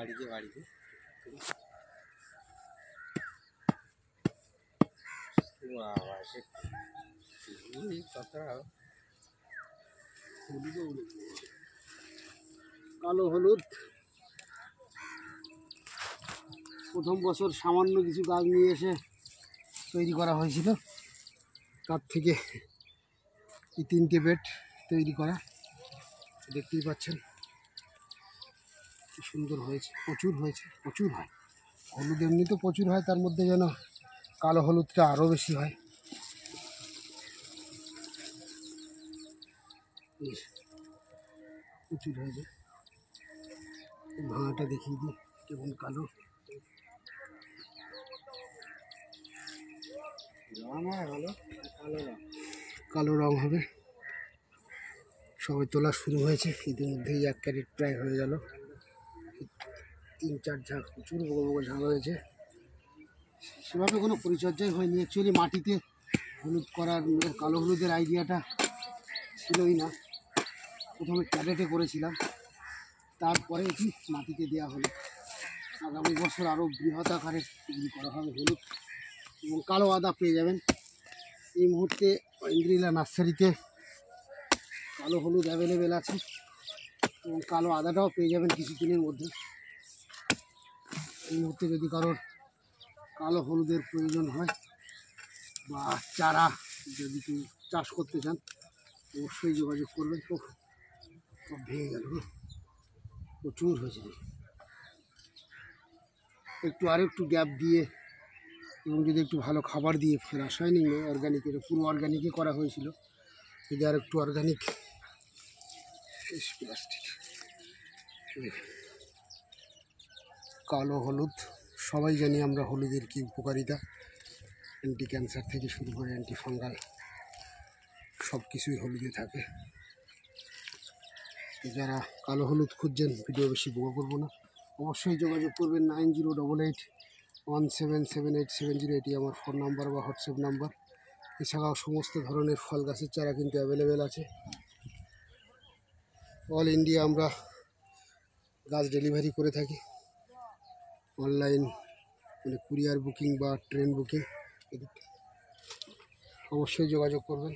বাড়িতে বাড়িতে বাবা সে কথা কালো হলুদ প্রথম বছর সামান্য কিছু গাছ নিয়ে এসে তৈরি করা হয়েছিল, তার থেকে এই 3টে বেড তৈরি করা। দেখতেই পাচ্ছেন কি সুন্দর হয়েছে, প্রচুর হয়েছে, প্রচুর হয়। হলুদ এমনি তো প্রচুর হয়, তার মধ্যে যেন কালো হলুদটা আরও বেশি হয়। প্রচুর হয়েছে। ভাঙাটা দেখিয়ে দিই কেমন কালো, কালো রং হবে। সবে তোলা শুরু হয়েছে, ইতিমধ্যেই 1 ক্যারেট প্রায় হয়ে গেল। 3-4 ঝাঁক প্রচুর বড় বড় ঝাঁক হয়েছে। সেভাবে কোনো পরিচর্যাই হয়নি। অ্যাকচুয়ালি মাটিতে হলুদ করার, কালো হলুদের আইডিয়াটা ছিলই না। প্রথমে ক্যারেটে করেছিলাম, তারপরে এটি মাটিতে দেওয়া হলো। আগামী বছর আরও বৃহৎ আকারে তৈরি করা হবে হলুদ, এবং কালো আদা পেয়ে যাবেন। এই মুহূর্তে ইন্দ্রিলা নার্সারিতে কালো হলুদ অ্যাভেলেবেল আছে, এবং কালো আদাটাও পেয়ে যাবেন কিছুদিনের মধ্যে। এই মুহূর্তে যদি কারোর কালো হলুদের প্রয়োজন হয় বা চারা যদি কেউ চাষ করতে চান, অবশ্যই যোগাযোগ করবেন। তো সব ভেঙে গেল, প্রচুর হয়েছে। আরেকটু গ্যাপ দিয়ে, এবং যদি একটু ভালো খাবার দিয়ে, রাসায়নিক নয়, অর্গানিক, এটা পুরো অর্গানিকই করা হয়েছিল, যদি আর একটু অর্গানিক। প্লাস্টিক কালো হলুদ, সবাই জানি আমরা হলুদের কি উপকারিতা। অ্যান্টি ক্যান্সার থেকে শুরু করে অ্যান্টি ফাঙ্গাল সব কিছুই হলুদে থাকে। যারা কালো হলুদ খুঁজছেন, ভিডিও বেশি বড় করবো না, অবশ্যই যোগাযোগ করবেন 9088177870। এটি আমার ফোন নাম্বার বা হোয়াটসঅ্যাপ নাম্বার। এছাড়াও সমস্ত ধরনের ফল গাছের চারা কিন্তু অ্যাভেলেবেল আছে। অল ইন্ডিয়া আমরা গাছ ডেলিভারি করে থাকি, অনলাইন মানে কুরিয়ার বুকিং বা ট্রেন বুকিং। অবশ্যই যোগাযোগ করবেন।